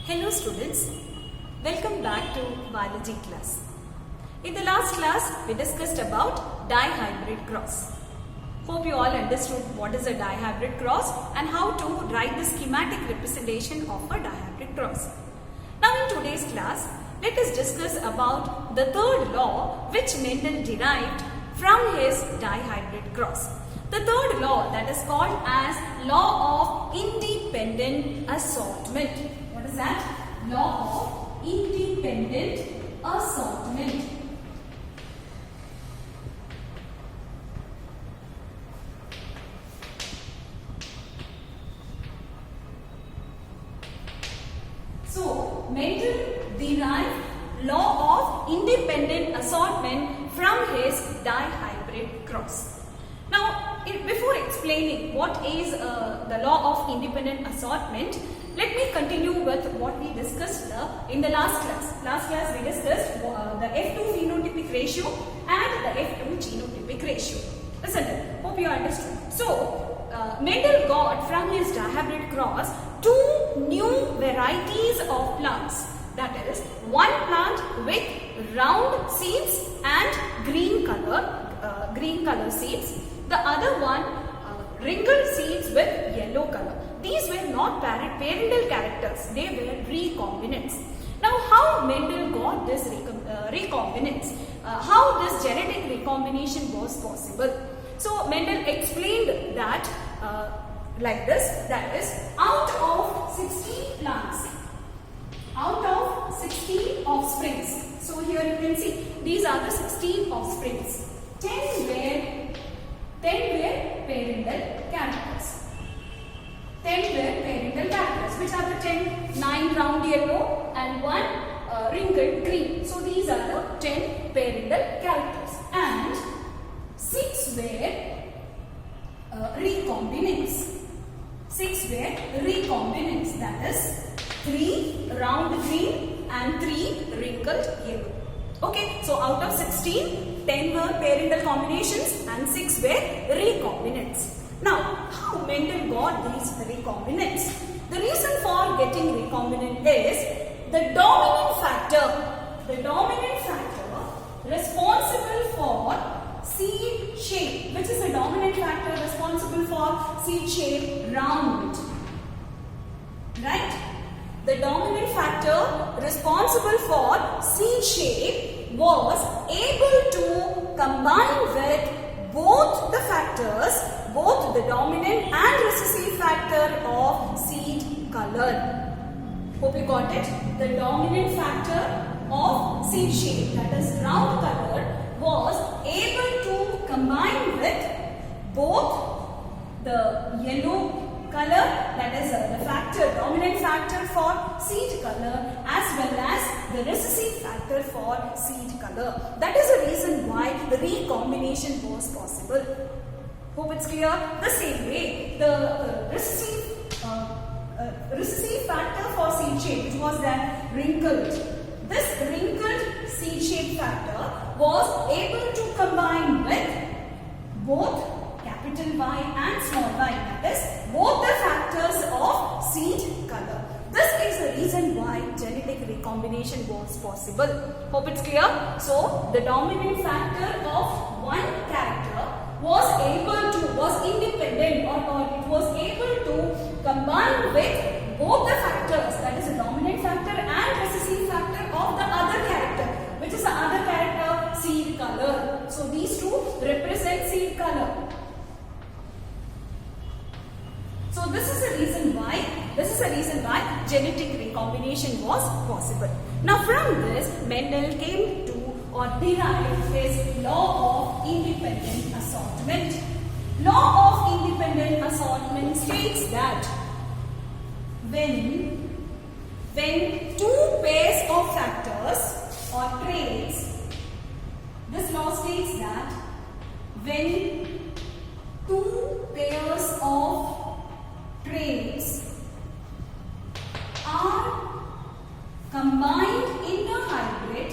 Hello students, welcome back to biology class. In the last class we discussed about dihybrid cross. Hope you all understood what is a dihybrid cross and how to write the schematic representation of a dihybrid cross. Now in today's class, let us discuss about the third law which Mendel derived from his dihybrid cross. The third law that is called as law of independent assortment. What is that? Law of independent assortment. So, Mendel derived law of independent assortment from his dihybrid cross. Now, before explaining what is the law of independent assortment, let me continue with what we discussed in the last class. Last class we discussed the F2 phenotypic ratio and the F2 genotypic ratio. Isn't it? Hope you understood. So, Mendel got from his dihybrid cross two new varieties of plants. That is, one plant with round seeds and green color seeds. The other one wrinkled seeds with yellow color. These were not parental characters, they were recombinants. Now how Mendel got this recombinants? How this genetic recombination was possible? So Mendel explained that like this, that is, out of 16 plants, out of 16 offsprings. So here you can see these are the 16 offsprings. 10 were parental characters. 10 were parental characters. Which are the 10? 9 round yellow and 1 wrinkled green. So these are the 10 parental characters. And 6 were recombinants. 6 were recombinants. That is 3 round green and 3 wrinkled yellow. Okay, so out of 16, 10 were parental combinations and 6 were recombinants. Now, how Mendel got these recombinants? The reason for getting recombinant is the dominant factor responsible for seed shape. Which is the dominant factor responsible for seed shape? Round. Right? The dominant factor responsible for seed shape was able to combine with both the factors, both the dominant and recessive factor of seed color. Hope you got it. The dominant factor of seed shape, that is round color, was able to combine with both the yellow color, that is the dominant factor for seed color, as well as the recessive factor for seed color. That is the reason why the recombination was possible. Hope it's clear. The same way, the recessive factor for seed shape, which was that wrinkled. This wrinkled seed shape factor was able to combine with both capital Y and small y, that is both the factors of seed color. This is the reason why genetic recombination was possible. Hope it's clear. So the dominant factor of one character was independent or it was able to combine with both the factors, that is the dominant factor and recessive factor of the other character. Which is the other character? Seed color. So these two represent seed color. So this is the reason why genetic recombination was possible. Now from this, Mendel came to or derived his law of independent assortment. Law of independent assortment states that when two pairs of factors or traits, this law states that when two pairs of traits are combined in a hybrid,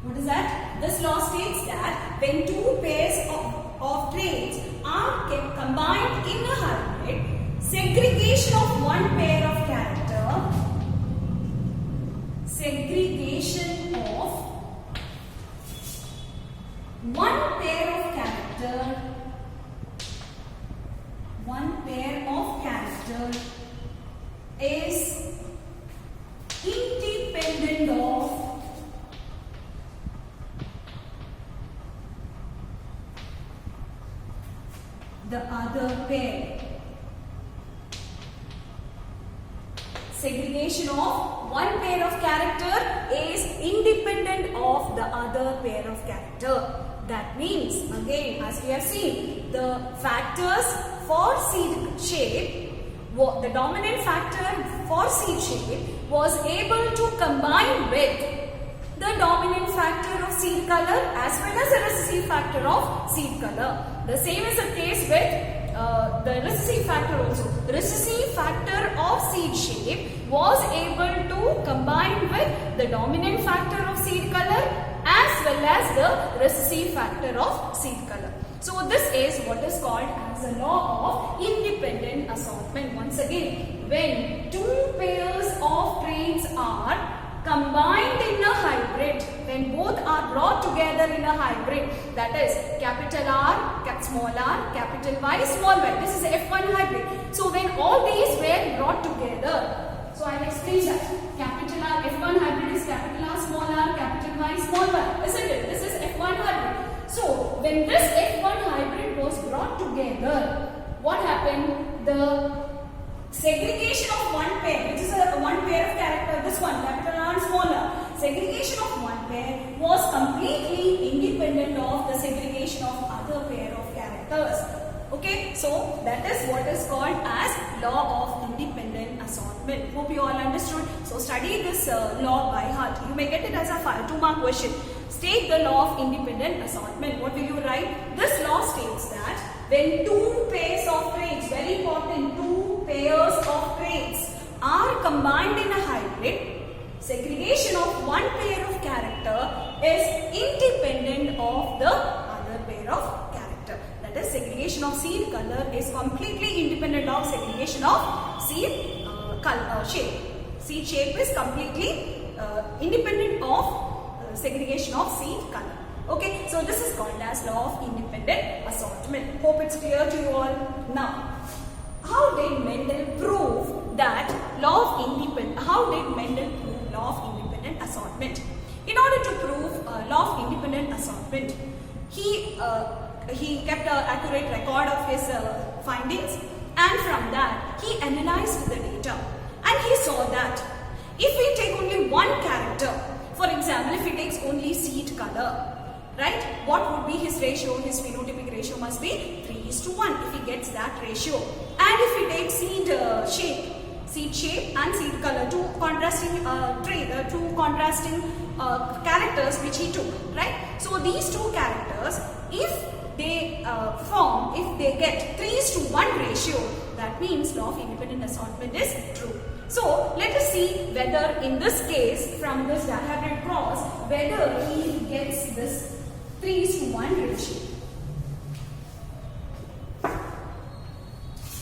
what is that? This law states that when two pairs of is independent of the other pair. Segregation of one pair of character is independent of the other pair of character. That means, again, as we have seen, the factors for seed shape, the dominant factor for seed shape was able to combine with the dominant factor of seed color as well as the recessive factor of seed color. The same is the case with the recessive factor also. The recessive factor of seed shape was able to combine with the dominant factor of seed color as well as the recessive factor of seed color. So this is what is called as the law of independent assortment. Once again, when two pairs of traits are combined in a hybrid, when both are brought together in a hybrid, that is capital R, small r, capital Y, small y. This is F1 hybrid. So when all these were brought together, so I will explain that. Capital R, F1 hybrid is capital R, small r, capital Y, small y. Isn't it? This is F1 hybrid. So when this F1 hybrid was brought together, what happened? The segregation of one pair, which is one pair of character, this one, capital R, small r. Segregation of one pair was completely independent of the segregation of other pair of characters. Okay, so that is what is called as law of independent assortment. Hope you all understood. So study this law by heart. You may get it as a 2-mark question. State the law of independent assortment. What will you write? This law states that when two pairs of traits, very important, two pairs of traits are combined in a hybrid, segregation of one pair of character is independent of the other pair of character. That is, segregation of seed color is completely independent of segregation of seed shape. Seed shape is completely independent of segregation of seed color. Okay, so this is called as law of independent assortment. Hope it's clear to you all. Now, how did Mendel prove that law of independent? How did Mendel prove law of independent assortment? In order to prove law of independent assortment, he kept an accurate record of his findings, and from that he analyzed the data, and he saw that if we take only one character, for example, if he takes only seed color, right, what would be his ratio? His phenotypic ratio must be 3:1 if he gets that ratio. And if he takes seed shape and seed color, two contrasting characters which he took, right? So these two characters, if they get 3:1 ratio, that means law of independent assortment is true. So let us see whether in this case, from this dihybrid cross, whether he gets this 3:1 ratio.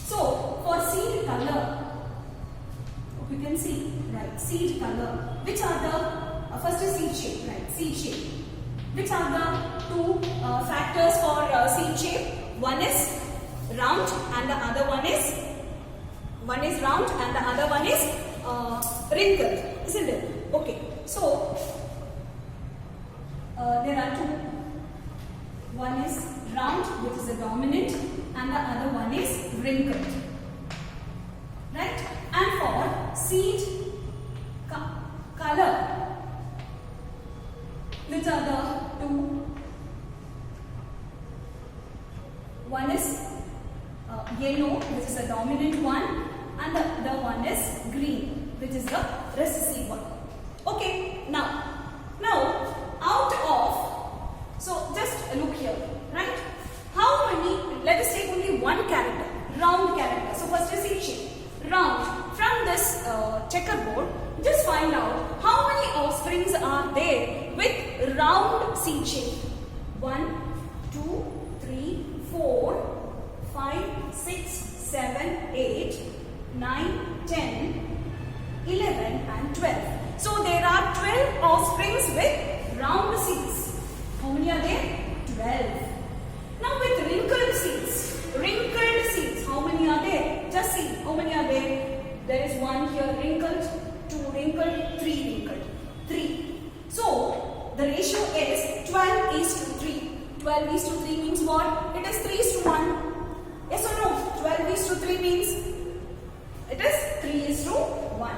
So for seed color, you can see, right, seed color, which are the, first is seed shape, right, seed shape. Which are the two factors for seed shape? One is round and the other one is round and the other one is wrinkled, isn't it? Okay, so there are two. One is round, which is the dominant, and the other one is wrinkled, right? And for seed color, which are the two? One is yellow, which is the dominant one, and the other one is green, which is the recessive one. Okay, now out of, so just look here, right? How many, let us take only one character, round character. So first is seed shape, round. From this checkerboard, just find out how many offsprings are there with round seed shape. 1, 2, 3, 4, 5, 6, 7, 8, 9, 10, 11 and 12. So there are 12 offsprings with round seeds. How many are there? 12. Now with 12 is to 3 means what? It is 3 is to 1. Yes or no? 12 is to 3 means it is 3 is to 1.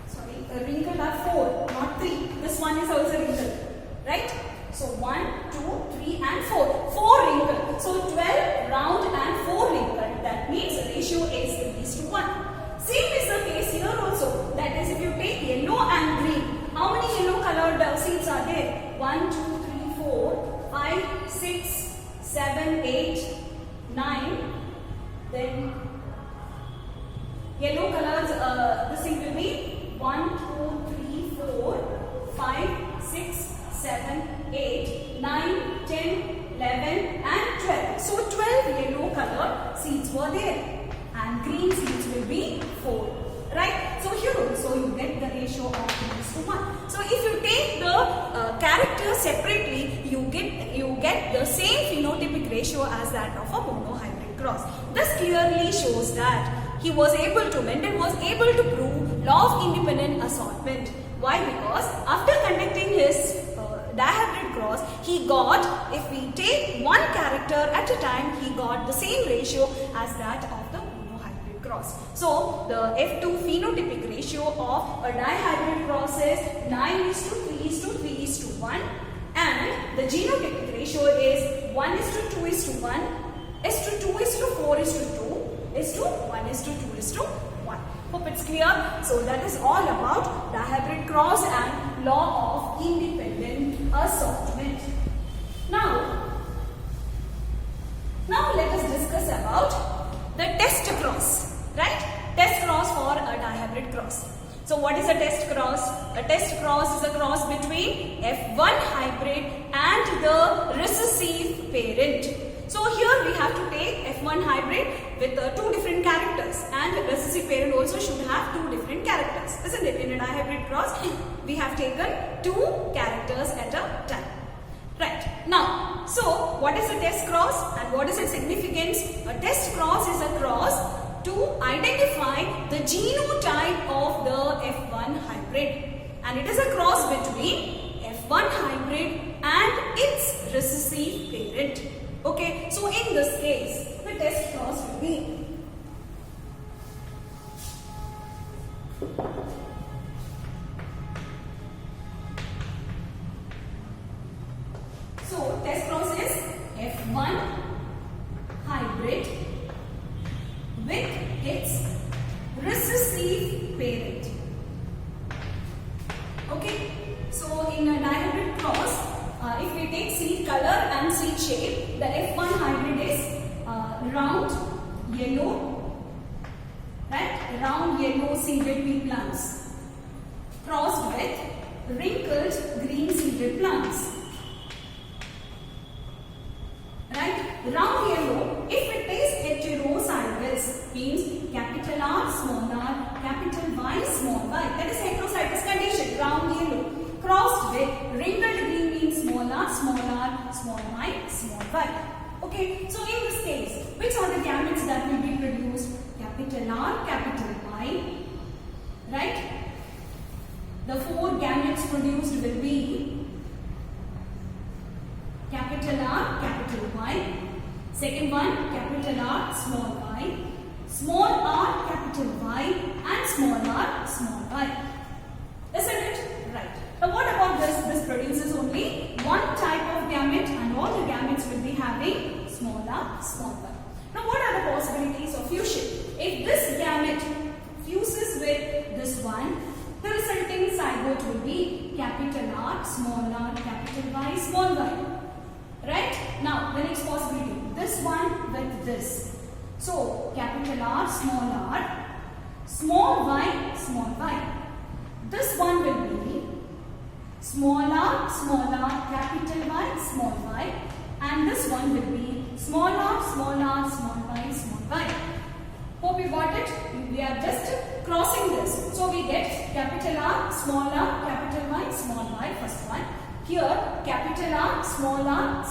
Sorry, wrinkled are 4, not 3. This one is also wrinkled, right? So 1, 2, 3 and 4. 4 wrinkled. So 12 round and 4 wrinkled. That means the ratio is 3 is to 1. Same is the case here also. That is, if you take yellow and green, how many yellow colored seeds are there? 1, 2, 3, 4, 5, 6, 7, 8, 9. Then yellow colors, this thing will be 1, 2, 3, 4, 5, 6, 7, 8, 9, 10, 11 and 12. So 12 yellow colored seeds were there. And green seeds will be 4, right? So here also you get the ratio of 3 is to 1. So if you take the characters separately, you get the same phenotypic ratio as that of a monohybrid cross. This clearly shows that Mendel was able to prove law of independent assortment. Why? Because after conducting his dihybrid cross, he got, if we take one character at a time, he got the same ratio as that of the cross. So the F2 phenotypic ratio of a dihybrid cross is 9 is to 3 is to 3 is to 1, and the genotypic ratio is 1 is to 2 is to 1, is to 2 is to 4 is to 2, is to 1 is to 2 is to 1. Hope it's clear. So that is all about dihybrid cross and law of independent assortment. Now let us discuss about the test cross. Right? Test cross for a dihybrid cross. So what is a test cross? A test cross is a cross between F1 hybrid and the recessive parent. So here we have to take F1 hybrid with 2 different characters, and the recessive parent also should have 2 different characters, isn't it? In a dihybrid cross, we have taken 2 characters at a time. Right. Now, so what is a test cross and what is its significance? A test cross is a cross to identify the genotype of the F1 hybrid, and it is a cross between F1 hybrid and its recessive parent. Okay, so in this case, the test cross will be test cross is F1 hybrid with its recessive parent. Okay, so in a dihybrid cross, if we take seed color and seed shape, the F1 hybrid is round yellow, right? Round yellow seeded pea plants crossed with wrinkled green seeded plants. Right? Round yellow, if it is heterozygous, means capital R, small r, capital Y, small y. That is heterozygous condition, round yellow. Crossed with wrinkled green means small r, small y, small y. Okay, so in this case, which are the gametes that will be produced? Capital R, capital Y. Right? The 4 gametes produced will be capital R, capital Y. Second one, capital R, small r, capital Y, and small r, small y. Isn't it? Right. Now what about this? This produces only one type of gamete, and all the gametes will be having small r, small y. Now what are the possibilities of fusion? If this gamete fuses with this one, the resulting zygote will be capital R, capital Y, small y. Right? Now, the next possibility, this one with this. So, capital R, small y. This one will be small r, capital Y, small y. And this one will be small r, small y, small y. Hope you got it? We are just crossing this. So, we get capital R, capital Y, small y, first one. Here, capital R, small y,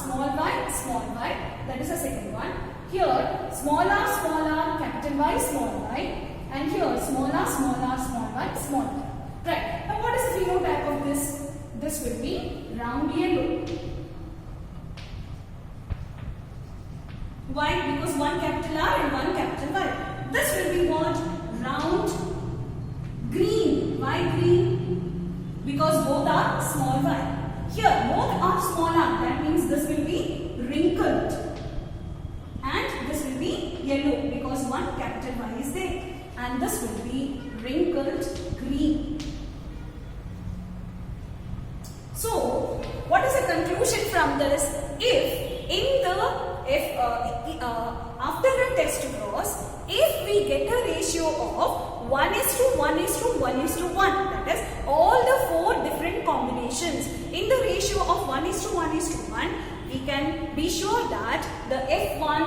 small y. That is the second one. Here, small r, capital Y, small y. And here, small r, small y, small y. Right. Now, what White because one capital R and one capital Y. This will be what? Round. Green. Why green? Because both are small y. Here both are small r. That means this will be wrinkled. And this will be yellow because one capital Y is there. And this will be wrinkled green. So, what is the conclusion from this? After a test cross, if we get a ratio of 1:1:1:1, that is all the 4 different combinations in the ratio of 1:1:1, we can be sure that the F1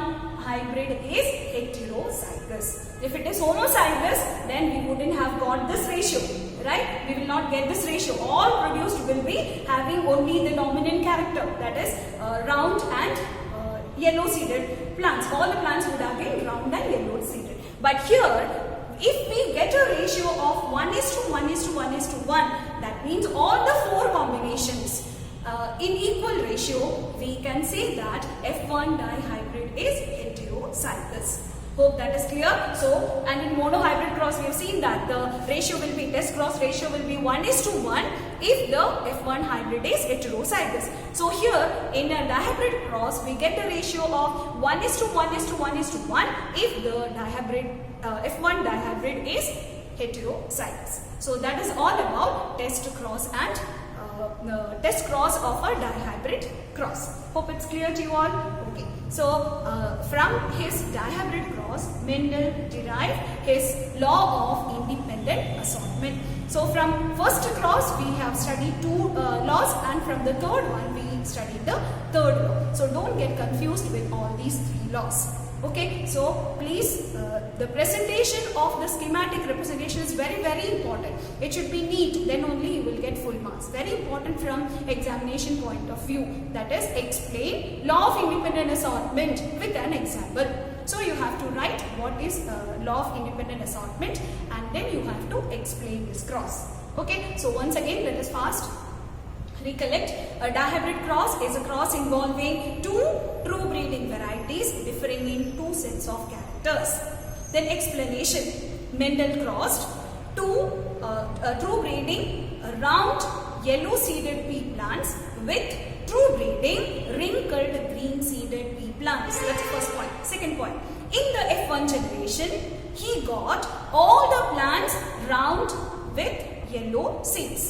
hybrid is heterozygous. If it is homozygous, then we wouldn't have got this ratio, right? We will not get this ratio. All produced will be having only the dominant character, that is round and yellow seeded plants. All the plants would have been round and yellow seeded. But here, if we get a ratio of 1:1:1:1, that means all the 4 combinations in equal ratio, we can say that F1 dihybrid is heterozygous. Hope that is clear. So, and in monohybrid cross, we have seen that the ratio will be, test cross ratio will be 1:1 if the F1 hybrid is heterozygous. So, here in a dihybrid cross, we get the ratio of 1:1:1:1 if the F1 dihybrid is heterozygous. So, that is all about test cross and test cross of a dihybrid cross. Hope it's clear to you all. Okay. So, from his dihybrid cross, Mendel derived his law of independent assortment. So, from first cross, we have studied 2 laws, and from the third one, we studied the third law. So, don't get confused with all these 3 laws. Okay, so please, the presentation of the schematic representation is very, very important. It should be neat, then only you will get full marks. Very important from examination point of view. That is, explain law of independent assortment with an example. So you have to write what is law of independent assortment, and then you have to explain this cross. Okay, so once again, let us fast recollect. A dihybrid cross is a cross involving 2 true breeding varieties differing in 2 sets of characters. Then explanation. Mendel crossed 2 true breeding round yellow seeded pea plants with true breeding wrinkled green seeded pea plants. That's the first point. Second point. In the F1 generation, he got all the plants round with yellow seeds.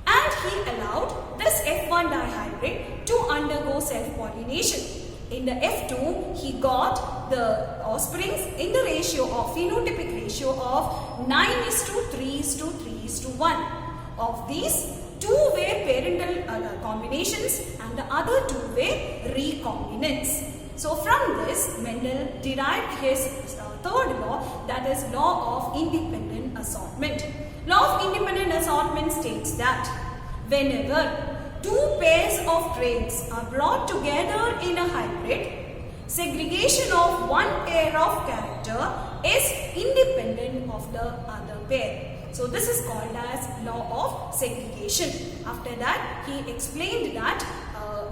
And he allowed this F1 dihybrid to undergo self-pollination. In the F2, he got the offsprings in the ratio of phenotypic ratio of 9:3:3:1. Of these, 2 were parental combinations and the other 2 were recombinants. So from this, Mendel derived his third law, that is law of independent assortment. Law of independent assortment states that whenever 2 pairs of traits are brought together in a hybrid, segregation of one pair of character is independent of the other pair. So this is called as law of segregation. After that, he explained that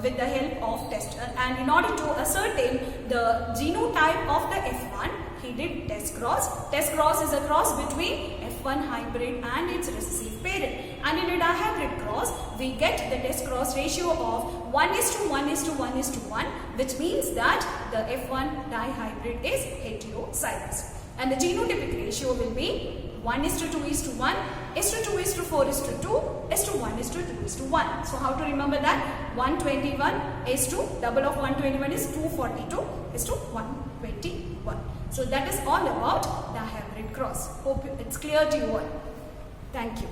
with the help of test, and in order to ascertain the genotype of the F1, he did test cross. Test cross is a cross between F1 hybrid and its recessive parent. And in a dihybrid cross, we get the test cross ratio of 1:1:1:1, which means that the F1 dihybrid is heterozygous. And the genotypic ratio will be 1:2:1, 2:4:2, 1:2:1. So how to remember that? 121 is to double of 121 is 242 is to 121. So that is all about the hybrid cross. Hope it's clear to you all. Thank you.